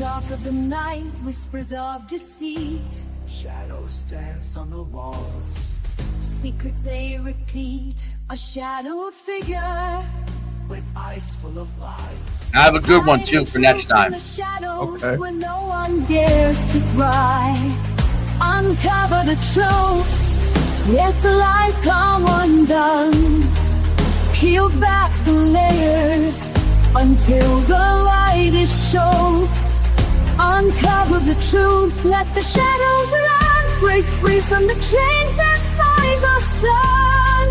dark of the night, whispers of deceit. Shadows dance on the walls. Secrets they repeat. A shadowed figure with eyes full of lies. I have a good one too for next time. Okay. Where no one dares to pry. Uncover the truth, let the lies come undone. Peel back the layers until the light is shown. Uncover the truth, let the shadows run. Break free from the chains and find the sun.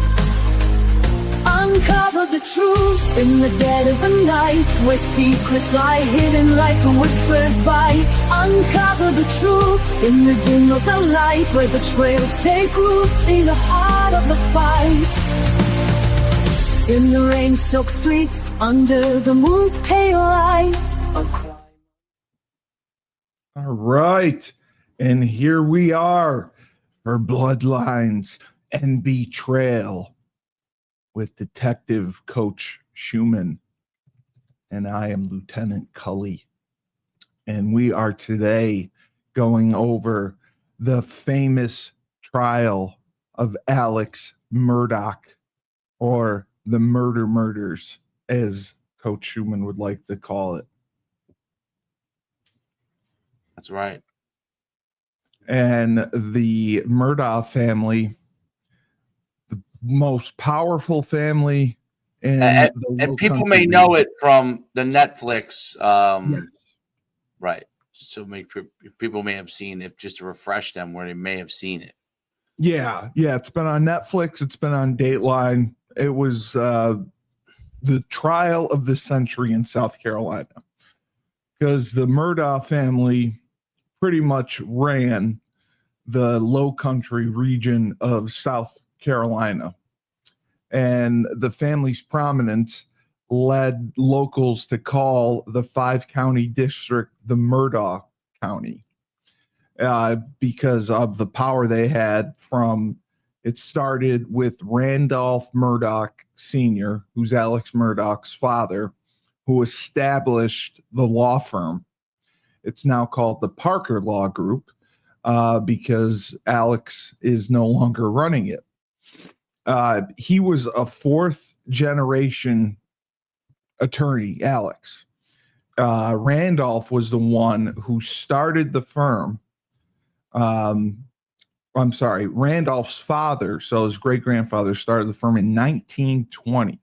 Uncover the truth in the dead of the night, where secrets lie hidden like a whispered bite. Uncover the truth in the dim of the light, where betrayals take root in the heart of the fight. In the rain-soaked streets, under the moon's pale light, a crime. All right, and here we are for Bloodlines and Betrayal with Detective Coach Schuman, and I am Lieutenant Cully. And we are today going over the famous trial of Alex Murdaugh, or the Murdaugh Murders, as Coach Schuman would like to call it. That's right. And the Murdaugh family, the most powerful family and people may know it from the Netflix, yes. Right? So people may have seen it, just to refresh them where they may have seen it. Yeah, it's been on Netflix. It's been on Dateline. It was the trial of the century in South Carolina, because the Murdaugh family pretty much ran the Lowcountry region of South Carolina. And the family's prominence led locals to call the 5-county district the Murdaugh County, because of the power they had from, it started with Randolph Murdaugh Sr., who's Alex Murdaugh's father, who established the law firm. It's now called the Parker Law Group, because Alex is no longer running it. He was a 4th-generation attorney, Alex. Randolph was the one who started the firm. I'm sorry, Randolph's father, so his great-grandfather, started the firm in 1920.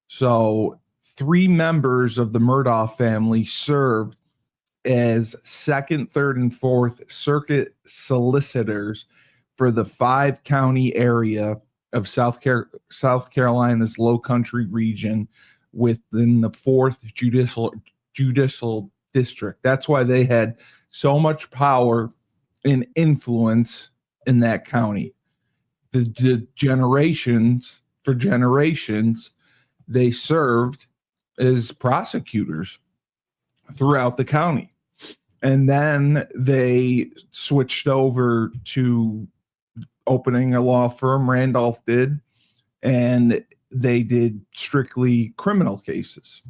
So 3 members of the Murdaugh family served as 2nd, 3rd, and 4th Circuit solicitors for the 5-county area of South Carolina's Lowcountry region within the 4th judicial district. That's why they had so much power and influence in that county. The generations they served as prosecutors throughout the county. And then they switched over to opening a law firm. Randolph did, and they did strictly criminal cases.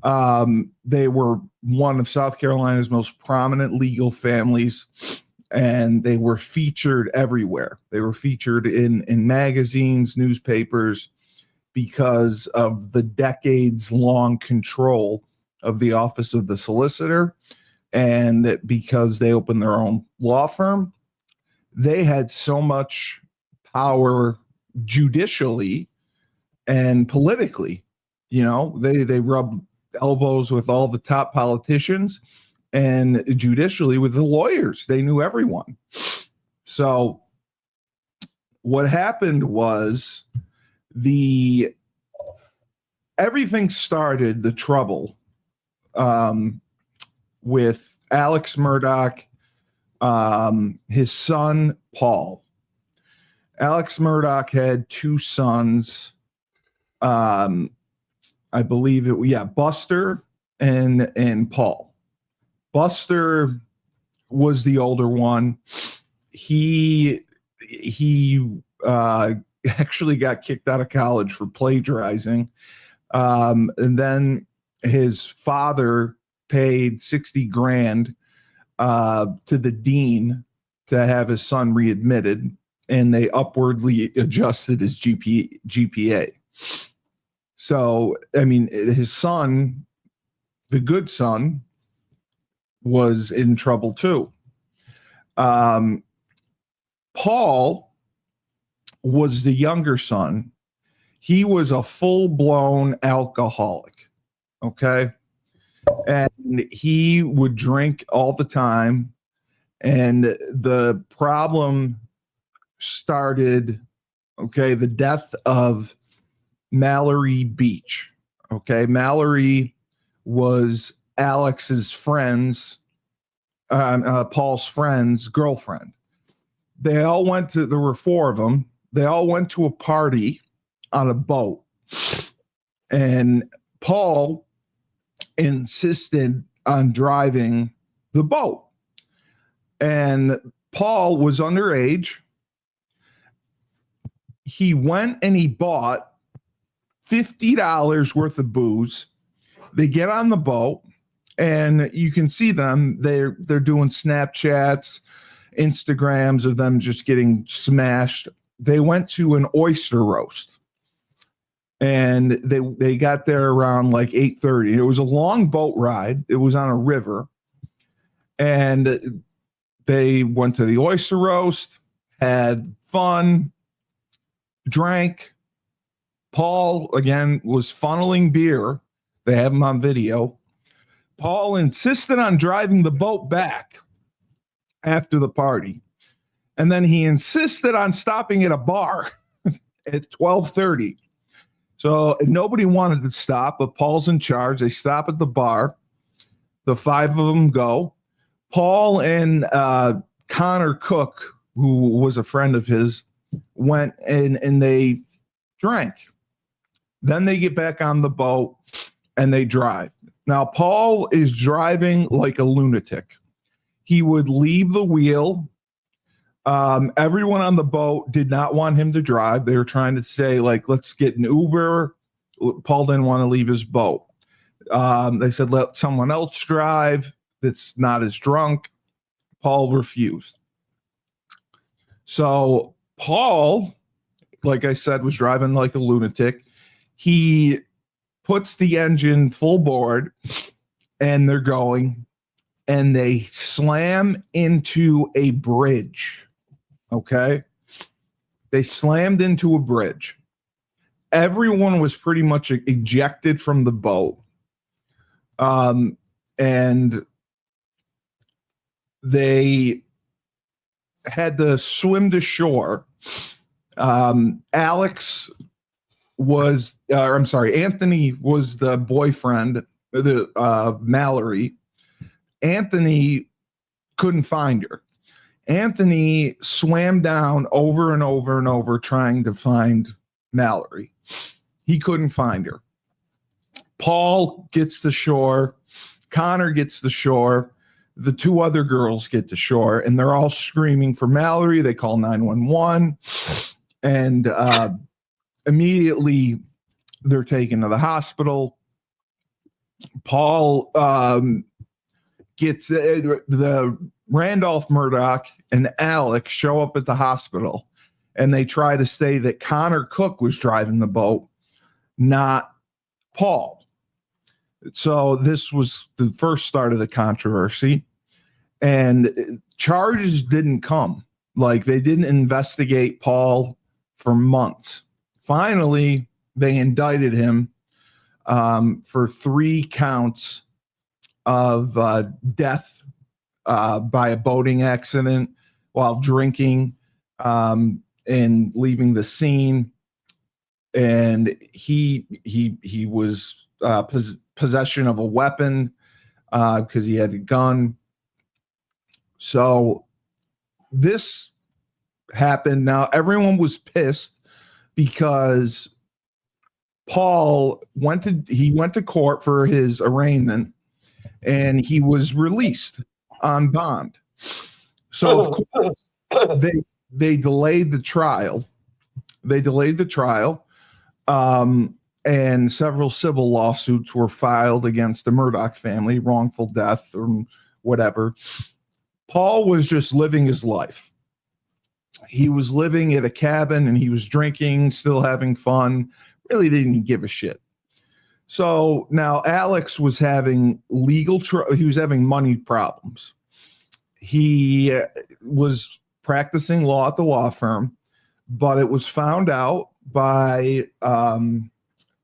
They were one of South Carolina's most prominent legal families, and they were featured everywhere. They were featured in magazines, newspapers, because of the decades-long control of the office of the solicitor, and because they opened their own law firm. They had so much power judicially and politically. You know, they rubbed elbows with all the top politicians, and judicially with the lawyers. They knew everyone. So what happened was everything started, the trouble, with Alex Murdaugh, his son, Paul. Alex Murdaugh had 2 sons. I believe Buster and Paul. Buster was the older one. He actually got kicked out of college for plagiarizing. And then his father paid 60 grand to the dean to have his son readmitted, and they upwardly adjusted his GPA. So, I mean, his son, the good son, was in trouble too. Paul was the younger son. He was a full-blown alcoholic, okay? And he would drink all the time. And the problem started, okay, the death of Mallory Beach. Okay, Mallory was Alex's friend's, Paul's friend's girlfriend. They all went to, there were four of them. They all went to a party on a boat. And Paul insisted on driving the boat. And Paul was underage. He went and he bought $50 worth of booze. They get on the boat, and you can see them. They're doing Snapchats, Instagrams of them just getting smashed. They went to an oyster roast, and they got there around like 8:30. It was a long boat ride. It was on a river, and they went to the oyster roast, had fun, drank. Paul, again, was funneling beer. They have him on video. Paul insisted on driving the boat back after the party. And then he insisted on stopping at a bar at 12:30. So nobody wanted to stop, but Paul's in charge. They stop at the bar. The five of them go. Paul and Connor Cook, who was a friend of his, went and they drank. Then they get back on the boat and they drive. Now, Paul is driving like a lunatic. He would leave the wheel. Everyone on the boat did not want him to drive. They were trying to say, like, let's get an Uber. Paul didn't want to leave his boat. They said, let someone else drive that's not as drunk. Paul refused. So Paul, like I said, was driving like a lunatic. He puts the engine full board, and they're going, and they slam into a bridge. Okay? They slammed into a bridge. Everyone was pretty much ejected from the boat. And they had to swim to shore. Alex was, Anthony was the boyfriend of Mallory. Anthony couldn't find her. Anthony swam down over and over and over trying to find Mallory. He couldn't find her. Paul gets to shore. Connor gets to shore. The two other girls get to shore, and they're all screaming for Mallory. They call 911, and immediately they're taken to the hospital. Paul gets the Randolph Murdaugh and Alex show up at the hospital, and they try to say that Connor Cook was driving the boat, not Paul. So this was the first start of the controversy, and charges didn't come. Like, they didn't investigate Paul for months. Finally, they indicted him for 3 counts of death by a boating accident while drinking and leaving the scene. And he was possession of a weapon because he had a gun. So this happened. Now everyone was pissed because Paul went to court for his arraignment, and he was released on bond. So of course they delayed the trial. and several civil lawsuits were filed against the Murdaugh family, wrongful death or whatever. Paul was just living his life. He was living at a cabin and he was drinking, still having fun, really didn't give a shit. So now Alex was having he was having money problems. He was practicing law at the law firm, but it was found out by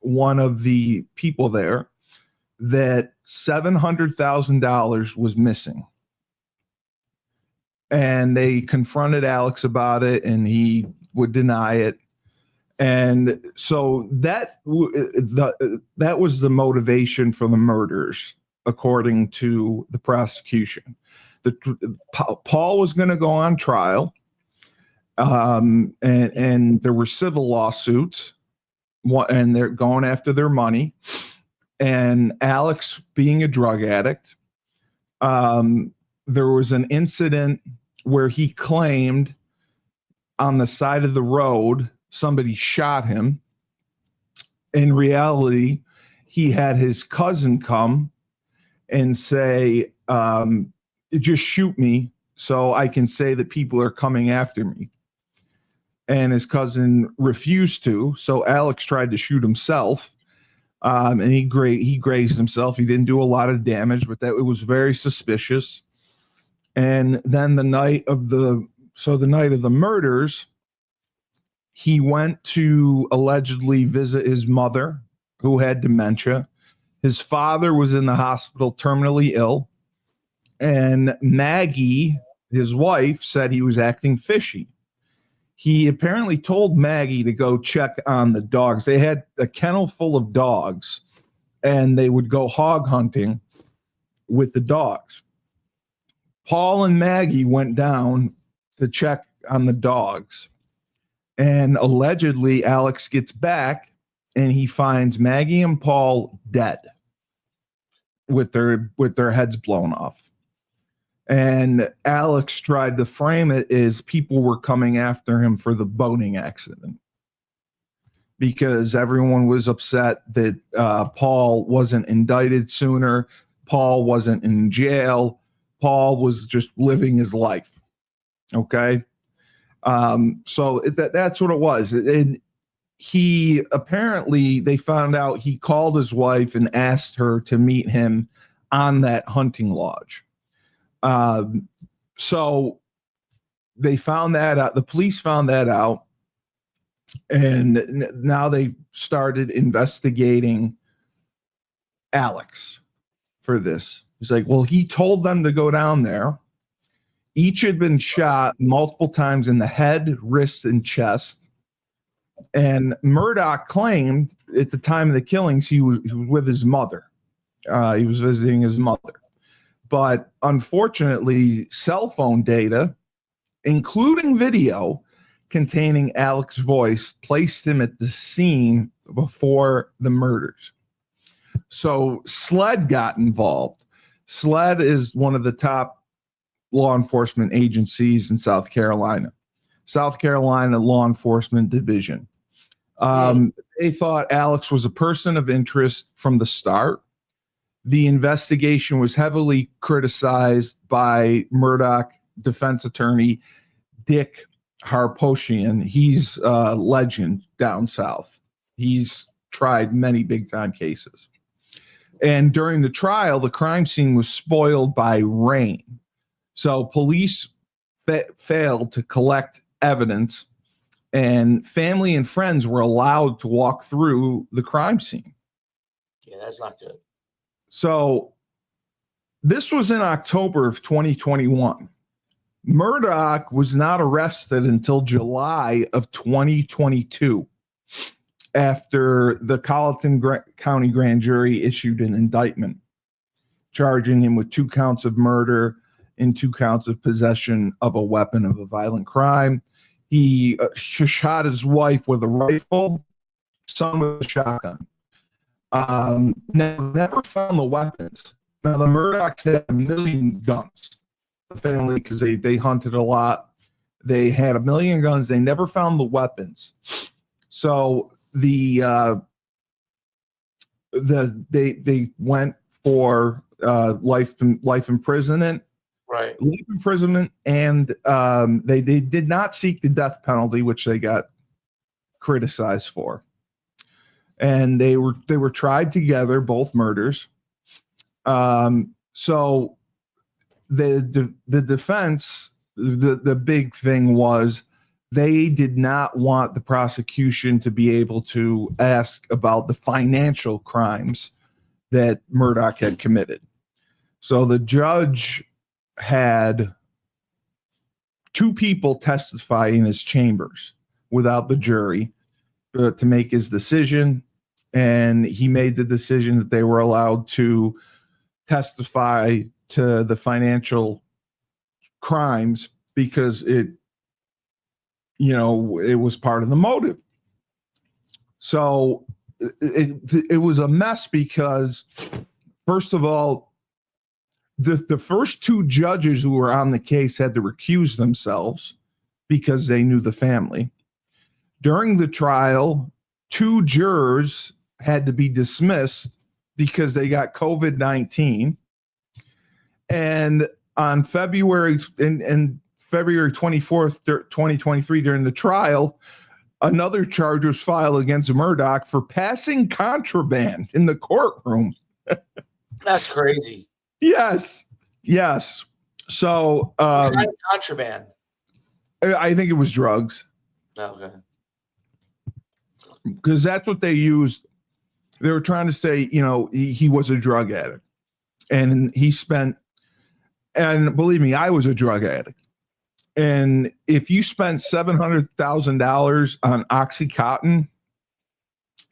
one of the people there that $700,000 was missing. And they confronted Alex about it, and he would deny it. And so that was the motivation for the murders, according to the prosecution. Paul was going to go on trial, and there were civil lawsuits, and they're going after their money. And Alex, being a drug addict, there was an incident where he claimed on the side of the road somebody shot him. In reality, he had his cousin come and say, just shoot me so I can say that people are coming after me. And his cousin refused to, so Alex tried to shoot himself, and he grazed himself. He didn't do a lot of damage, but it was very suspicious. And then the night of the murders, he went to allegedly visit his mother, who had dementia. His father was in the hospital, terminally ill. And Maggie, his wife, said he was acting fishy. He apparently told Maggie to go check on the dogs. They had a kennel full of dogs, and they would go hog hunting with the dogs. Paul and Maggie went down to check on the dogs. And allegedly, Alex gets back, and he finds Maggie and Paul dead with their heads blown off. And Alex tried to frame it as people were coming after him for the boating accident, because everyone was upset that Paul wasn't indicted sooner. Paul wasn't in jail. Paul was just living his life. Okay. So that's what it was. And he apparently, they found out he called his wife and asked her to meet him on that hunting lodge. So they found that out. The police found that out, and now they started investigating Alex for this. He's like, well, he told them to go down there. Each had been shot multiple times in the head, wrist, and chest. And Murdaugh claimed at the time of the killings, he was with his mother. He was visiting his mother. But unfortunately, cell phone data, including video containing Alex's voice, placed him at the scene before the murders. So SLED got involved. SLED is one of the top law enforcement agencies in South Carolina. South Carolina Law Enforcement Division. They thought Alex was a person of interest from the start. The investigation was heavily criticized by Murdaugh defense attorney Dick Harpochian. He's a legend down south. He's tried many big-time cases. And during the trial, the crime scene was spoiled by rain. So police failed to collect evidence, and family and friends were allowed to walk through the crime scene. Yeah, that's not good. So this was in October of 2021. Murdaugh was not arrested until July of 2022, after the Colleton County grand jury issued an indictment charging him with 2 counts of murder and 2 counts of possession of a weapon of a violent crime. He shot his wife with a rifle, son with a shotgun. Never found the weapons. Now, the Murdaughs had 1 million guns. The family, because they hunted a lot. They had 1 million guns. They never found the weapons. So the they went for life imprisonment, Right. life imprisonment, and they did not seek the death penalty, which they got criticized for. And they were tried together, both murders. So the defense, the big thing was they did not want the prosecution to be able to ask about the financial crimes that Murdaugh had committed. So the judge had two people testify in his chambers without the jury to make his decision. And he made the decision that they were allowed to testify to the financial crimes because it was part of the motive. So it was a mess because, first of all, the first two judges who were on the case had to recuse themselves because they knew the family. During the trial, two jurors had to be dismissed because they got COVID-19. And on February 24th, 2023, during the trial, another charge was filed against Murdaugh for passing contraband in the courtroom. That's crazy. Yes. So What kind of contraband? I think it was drugs. Okay. Because that's what they used. They were trying to say, he was a drug addict. And and believe me, I was a drug addict. And if you spent $700,000 on Oxycontin,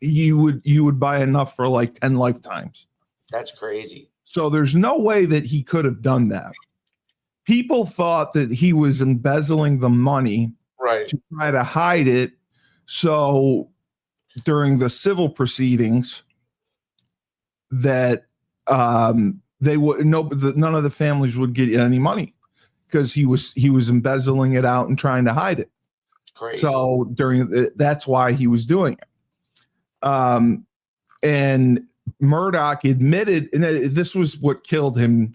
you would buy enough for like 10 lifetimes. That's crazy. So there's no way that he could have done that. People thought that he was embezzling the money to try to hide it. So during the civil proceedings, that they would none of the families would get any money because he was embezzling it out and trying to hide it. Crazy. So that's why he was doing it. And Murdaugh admitted, and this was what killed him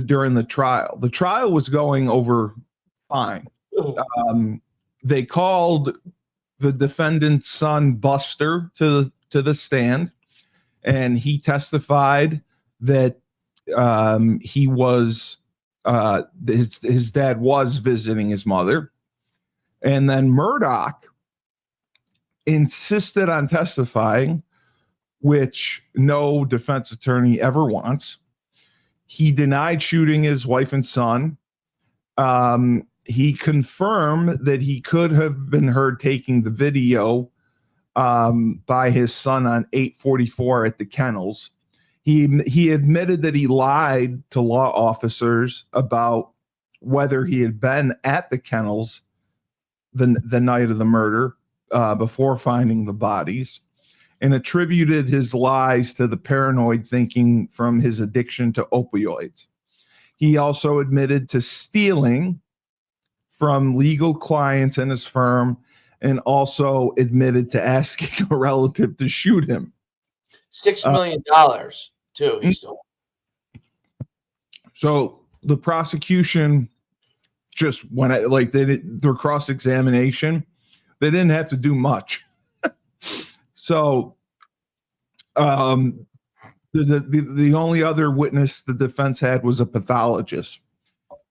during the trial. The trial was going over fine. They called the defendant's son, Buster, to the stand, and he testified that he was his dad was visiting his mother. And then Murdaugh insisted on testifying, which no defense attorney ever wants. He denied shooting his wife and son. He confirmed that he could have been heard taking the video by his son on 844 at the kennels. He admitted that he lied to law officers about whether he had been at the kennels the night of the murder before finding the bodies, and attributed his lies to the paranoid thinking from his addiction to opioids. He also admitted to stealing from legal clients in his firm, and also admitted to asking a relative to shoot him. $6 million too. He stole. So the prosecution just went their cross-examination. They didn't have to do much. So the only other witness the defense had was a pathologist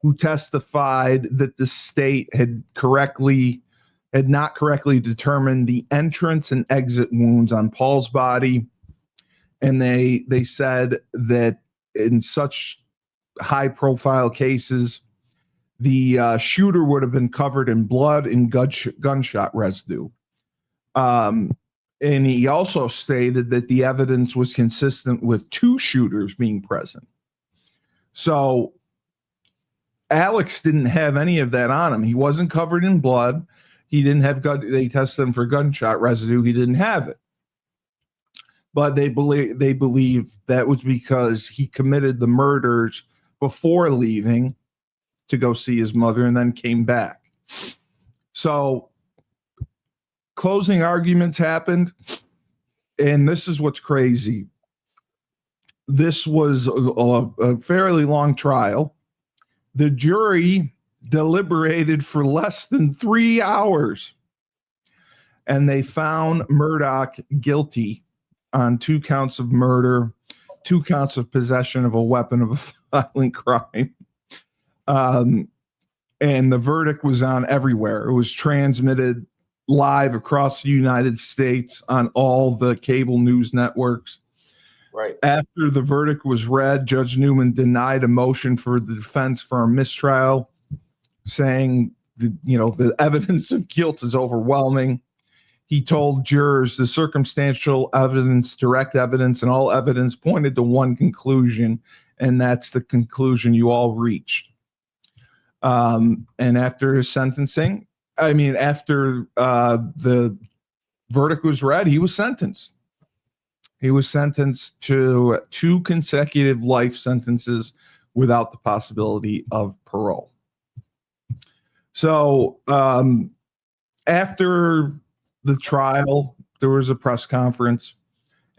who testified that the state had not correctly determined the entrance and exit wounds on Paul's body. And they said that in such high profile cases, the shooter would have been covered in blood and gunshot residue. And he also stated that the evidence was consistent with two shooters being present. So Alex didn't have any of that on him. He wasn't covered in blood. He didn't have they tested him for gunshot residue. He didn't have it. But they believe that was because he committed the murders before leaving to go see his mother and then came back. So closing arguments happened, and this is what's crazy. this was a fairly long trial. The jury deliberated for less than 3 hours, and they found Murdaugh guilty on 2 counts of murder, 2 counts of possession of a weapon of a violent crime. And the verdict was on everywhere. It was transmitted live across the United States on all the cable news networks. Right. After the verdict was read, Judge Newman denied a motion for the defense for a mistrial, saying the evidence of guilt is overwhelming. He told jurors the circumstantial evidence, direct evidence, and all evidence pointed to one conclusion, and that's the conclusion you all reached. And after his sentencing, after the verdict was read, he was sentenced. He was sentenced to 2 consecutive life sentences without the possibility of parole. So after the trial, there was a press conference,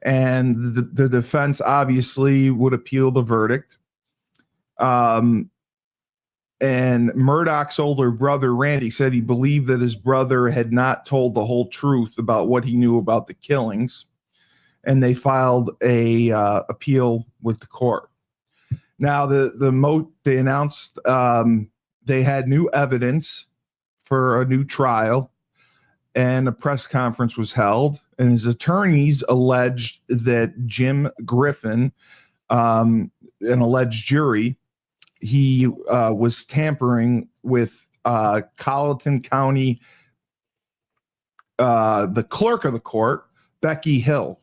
and the defense obviously would appeal the verdict. And Murdaugh's older brother, Randy, said he believed that his brother had not told the whole truth about what he knew about the killings, and they filed a appeal with the court. Now, they announced they had new evidence for a new trial, and a press conference was held, and his attorneys alleged that Jim Griffin, an alleged jury, he was tampering with Colleton County, the clerk of the court, Becky Hill,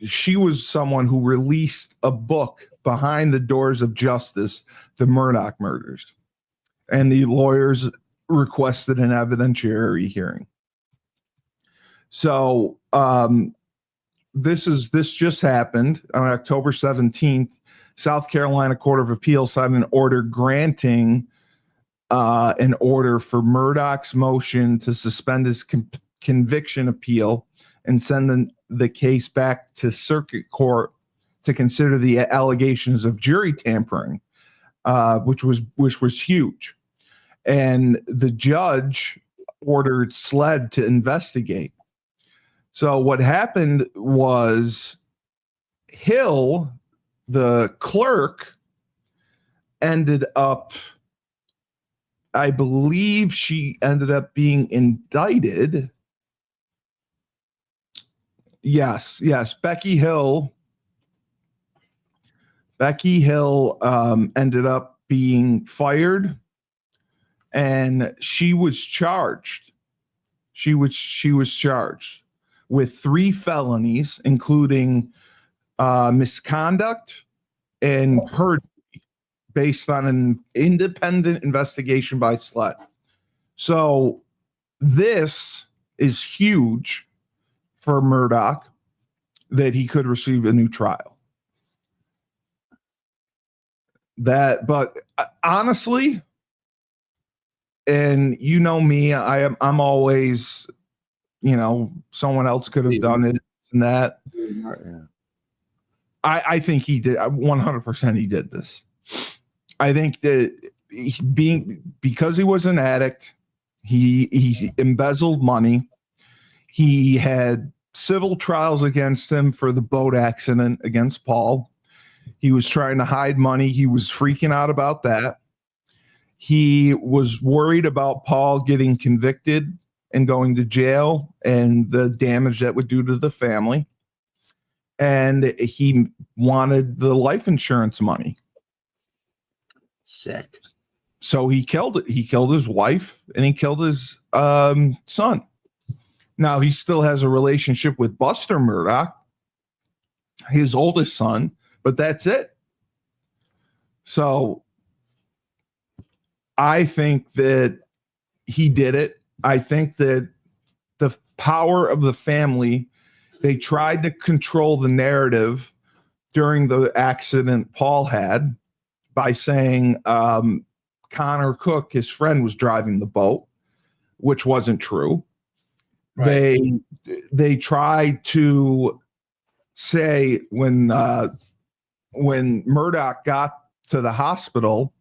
she was someone who released a book, Behind the Doors of Justice, The Murdaugh Murders. And the lawyers requested an evidentiary hearing. So this just happened on October 17th. South Carolina Court of Appeals signed an order granting an order for Murdaugh's motion to suspend his conviction appeal and send the case back to circuit court to consider the allegations of jury tampering, which was huge. And the judge ordered SLED to investigate. So what happened was Hill, the clerk, ended up, I believe she ended up being indicted. Yes. Becky Hill ended up being fired, and she was charged. She was charged with 3 felonies, including misconduct and perjury, based on an independent investigation by SLED. So this is huge for Murdaugh, that he could receive a new trial. But honestly, and you know me, I'm always, someone else could have done it and that. Yeah. I think he did. 100% he did this. I think that because he was an addict, he embezzled money. He had civil trials against him for the boat accident against Paul. He was trying to hide money. He was freaking out about that. He was worried about Paul getting convicted and going to jail and the damage that would do to the family. And he wanted the life insurance money. Sick. So he killed it. He killed his wife and he killed his son. Now he still has a relationship with Buster Murdaugh, his oldest son, but that's it. So I think that he did it. I think that the power of the family, they tried to control the narrative during the accident Paul had by saying Connor Cook, his friend, was driving the boat, which wasn't true. Right. They tried to say when Murdaugh got to the hospital,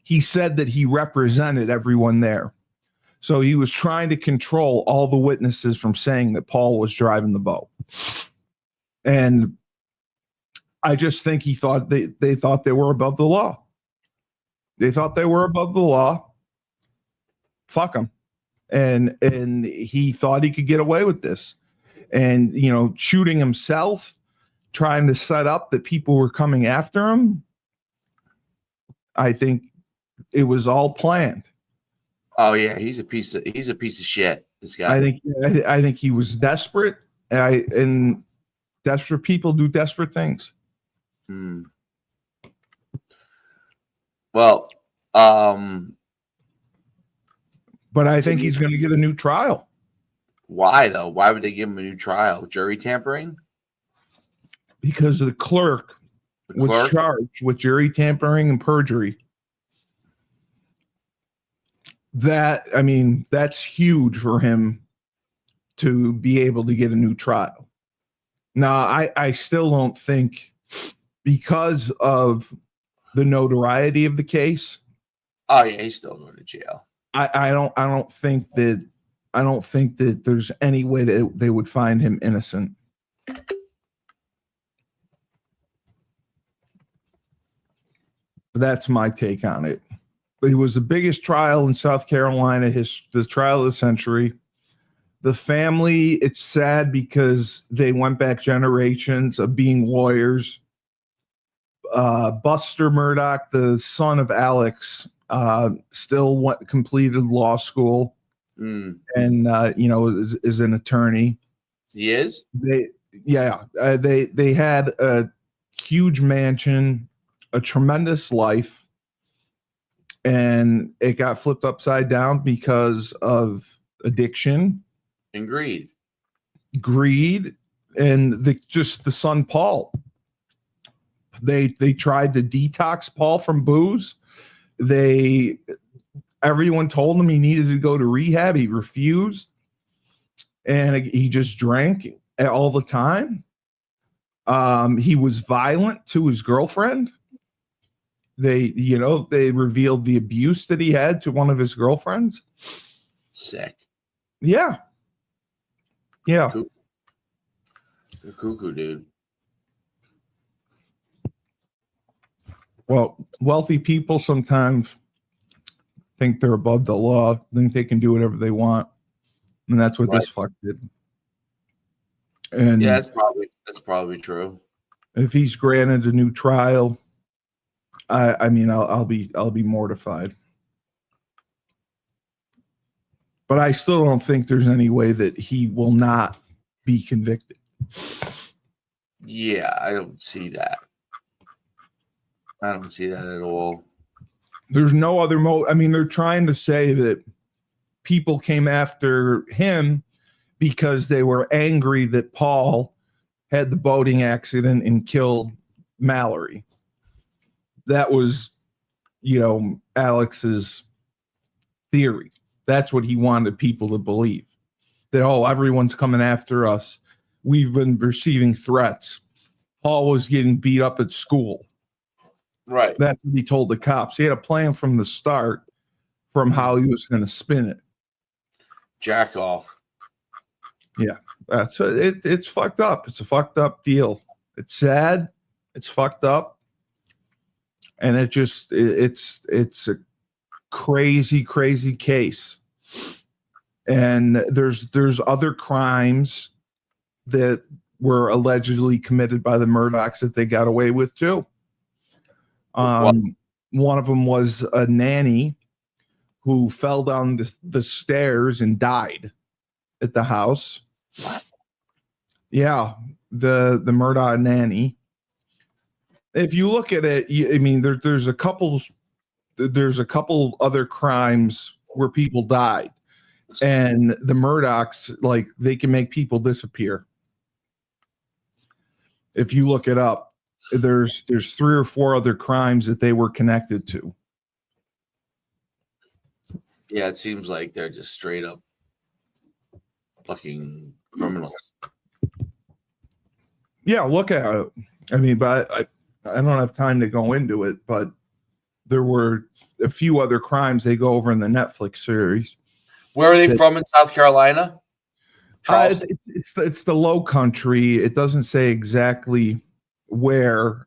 he said that he represented everyone there. So he was trying to control all the witnesses from saying that Paul was driving the boat. And I just think he thought they thought they were above the law. They thought they were above the law. Fuck them. And he thought he could get away with this. And, you know, shooting himself, trying to set up that people were coming after him. I think it was all planned. Oh yeah, he's a piece of shit. This guy. I think he was desperate. And desperate people do desperate things. Well, but I think he's going to get a new trial. Why though? Why would they give him a new trial? Jury tampering? Because the clerk was charged with jury tampering and perjury. That, I mean, that's huge for him to be able to get a new trial. Now, I still don't think, because of the notoriety of the case. Oh yeah, he's still going to jail. I don't think that there's any way that they would find him innocent. That's my take on it. But it was the biggest trial in South Carolina, the trial of the century. The family, it's sad because they went back generations of being lawyers. Buster Murdaugh, the son of Alex, still completed law school, and you know, is an attorney. He is. They had a huge mansion, a tremendous life, and it got flipped upside down because of addiction and greed, and the son Paul. They tried to detox Paul from booze. Everyone told him he needed to go to rehab. He refused, and he just drank all the time. He was violent to his girlfriend. They revealed the abuse that he had to one of his girlfriends. Sick. Yeah. Cuckoo, dude. Well, wealthy people sometimes think they're above the law, think they can do whatever they want, and that's what this fuck did. And yeah, that's probably true. If he's granted a new trial, I mean, I'll be mortified. But I still don't think there's any way that he will not be convicted. Yeah, I don't see that. I don't see that at all. There's no other I mean, they're trying to say that people came after him because they were angry that Paul had the boating accident and killed Mallory. That was, Alex's theory. That's what he wanted people to believe. That, everyone's coming after us. We've been receiving threats. Paul was getting beat up at school. Right. That's what he told the cops. He had a plan from the start from how he was going to spin it. Jack off. Yeah. It's fucked up. It's a fucked up deal. It's sad. It's fucked up. And it's a crazy, crazy case. And there's other crimes that were allegedly committed by the Murdaughs that they got away with too. One of them was a nanny who fell down the stairs and died at the house. What? Yeah, the Murdaugh nanny. If you look at it, I mean, there's a couple other crimes where people died, and the Murdaughs, like, they can make people disappear. If you look it up, there's 3 or 4 other crimes that they were connected to. Yeah, it seems like they're just straight up fucking criminals. Yeah, look at it. I mean, but I don't have time to go into it, but there were a few other crimes they go over in the Netflix series. Where are they from in South Carolina? Charleston. It's the Lowcountry. It doesn't say exactly where.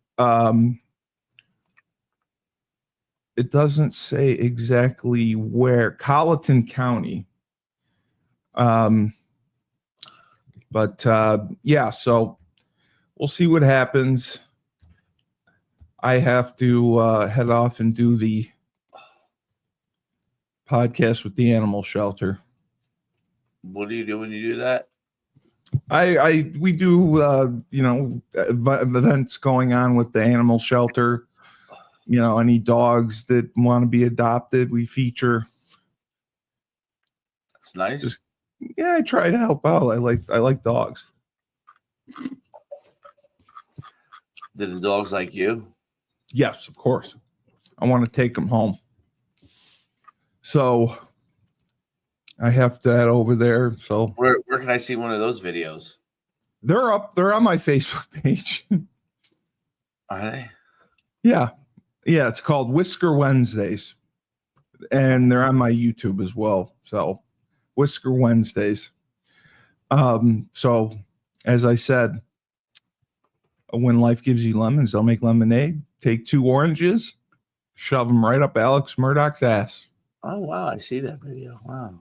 It doesn't say exactly where. Colleton County. But yeah, so we'll see what happens. I have to head off and do the podcast with the animal shelter. What do you do when you do that? We do events going on with the animal shelter. Any dogs that want to be adopted, we feature. That's nice. Yeah, I try to help out. I like dogs. Did the dogs like you? Yes, of course. I want to take them home. So I have to head over there. So where can I see one of those videos? They're up. They're on my Facebook page. Are they? Yeah. It's called Whisker Wednesdays, and they're on my YouTube as well. So Whisker Wednesdays. So as I said, when life gives you lemons, they'll make lemonade. Take 2 oranges, shove them right up Alex Murdaugh's ass. Oh wow, I see that video. Wow.